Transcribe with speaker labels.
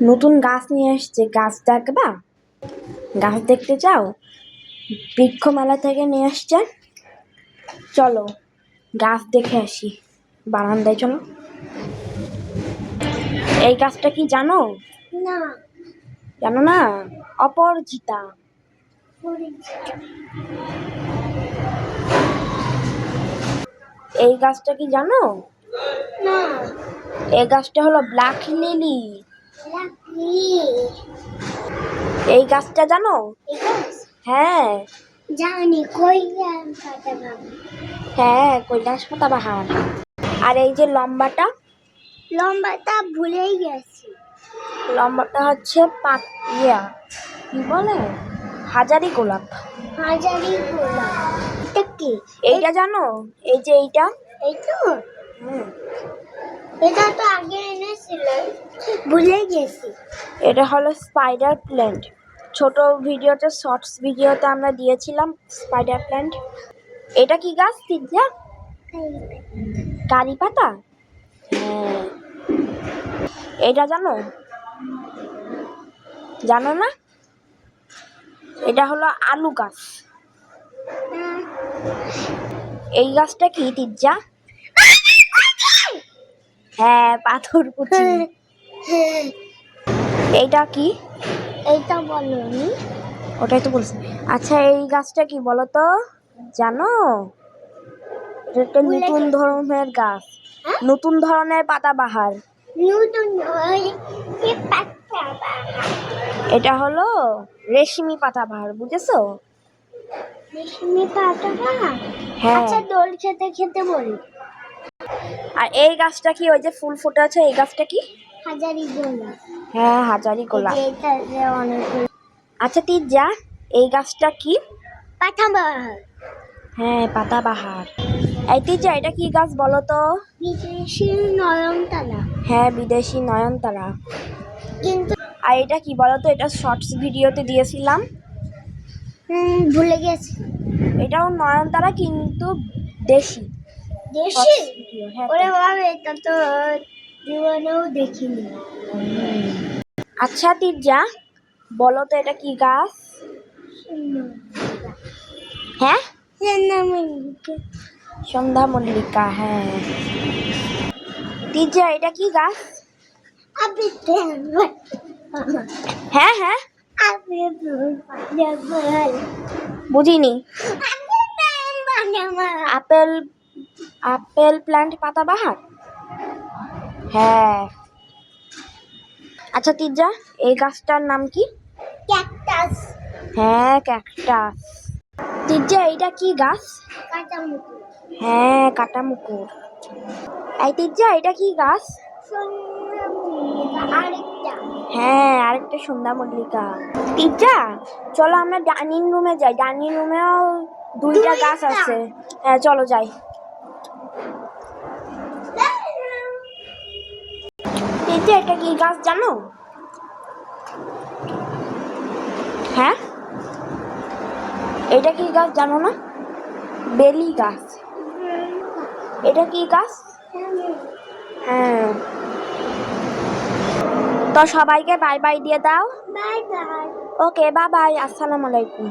Speaker 1: নতুন গাছ নিয়ে এসছে, গাছ দেখবা? গাছ দেখতে চাও? বৃক্ষ মেলা থেকে নিয়ে আসছে। চলো গাছ দেখে আসি, বারান্দায় চলো। এই গাছটা কি জানো?
Speaker 2: না।
Speaker 1: জানো না? অপরাজিতা। এই গাছটা কি জানো?
Speaker 2: না।
Speaker 1: এই গাছটা হলো ব্ল্যাক লিলি।
Speaker 2: লাকি।
Speaker 1: এই গাছটা জানো? হ্যাঁ
Speaker 2: জানি কৈলাস পাতাবাহার।
Speaker 1: হ্যাঁ, কৈলাস পাতাবাহার। আর এই যে লম্বাটা?
Speaker 2: লম্বাটা ভুলেই গেছি।
Speaker 1: লম্বাটা হচ্ছে কি বলে, হাজারি গোলাপ।
Speaker 2: হাজারি গোলাপ। এটা কি?
Speaker 1: এইটা জানো? এই যে এইটা।
Speaker 2: এই তো। এটা তো আগে এনেছিলেন, ভুলে গেছি।
Speaker 1: এটা হলো স্পাইডার প্ল্যান্ট। ছোট ভিডিওতে, শর্টস ভিডিওতে আমরা দিয়েছিলাম স্পাইডার প্ল্যান্ট। এটা কি গাছ তিতলা? কারি পাতা। হ্যাঁ। এটা জানো? জানো না? এটা হলো আলু গাছ। এই গাছটা কি তিতজা? হ্যাঁ, পাথরকুচি। এইটা কি?
Speaker 2: এইটা বলনি।
Speaker 1: ওটাই তো বলছি। আচ্ছা, এই গাছটা কি বলো তো? জানো? এটা একটা নতুন ধরনের গাছ, নতুন ধরনের পাতাবাহার। এটা হলো রেশমি পাতাবাহার, বুঝেছো?
Speaker 2: রেশমি পাতাবাহার।
Speaker 1: হ্যাঁ।
Speaker 2: আচ্ছা, দোল খেতে খেতে বলি।
Speaker 1: আর এই গাছটা কি? ওই যে ফুল ফুটে আছে, এই গাছটা কি?
Speaker 2: হাজারি গোলাপ।
Speaker 1: হ্যাঁ, হাজারি গোলাপ।
Speaker 2: অনেকগুলো।
Speaker 1: আচ্ছা তিতজা, এই গাছটা কি?
Speaker 2: পাতাবাহার।
Speaker 1: হ্যাঁ, পাতাবাহার। এই তিতজা, এটা কি গাছ বলো তো?
Speaker 2: বিদেশি নয়নতারা।
Speaker 1: হ্যাঁ, বিদেশি নয়নতারা।
Speaker 2: কিন্তু
Speaker 1: আর এটা কি বলো তো? এটা শর্টস ভিডিওতে দিয়েছিলাম।
Speaker 2: ভুলে গেছি।
Speaker 1: এটাও নয়নতারা, কিন্তু দেশি।
Speaker 2: দেশি?
Speaker 1: হ্যাঁ।
Speaker 2: ওরে বাবা, এটা তো জীবনেও দেখিনি।
Speaker 1: আচ্ছা তিতজা, বলো তো এটা কি গাছ? হ্যাঁ, সন্ধ্যা মল্লিকা। হ্যাঁ। তিতজা, এটা কি গাছ? হ্যাঁ হ্যাঁ, বুঝিনি। আপেল, আপেল প্ল্যান্ট পাতাবাহার। হ্যাঁ। আচ্ছা তিতজা, এই গাছটার নাম কি?
Speaker 2: ক্যাকটাস।
Speaker 1: হ্যাঁ, ক্যাকটাস। তিতজা, এইটা কি গাছ?
Speaker 2: কাঁচামুচি।
Speaker 1: হ্যাঁ, কাটা মুকুর। এই তিতজা, এটা কি গাছ?
Speaker 2: আরেকটা।
Speaker 1: হ্যাঁ, আরেকটা সন্ধ্যা মল্লিকা। তিতজা, চলো আমরা ডাইনিং রুমে যাই। ডাইনিং রুমেও দুইটা গাছ আছে। হ্যাঁ, চলো যাই। তিতজা, এটা কি গাছ জানো? হ্যাঁ, এটা কি গাছ জানো না? বেলি গাছ। এটা কি গাছ? হ্যাঁ। তো সবাইকে বাই বাই দিয়ে দাও।
Speaker 2: Bye bye.
Speaker 1: Okay, bye bye, আসসালামু আলাইকুম।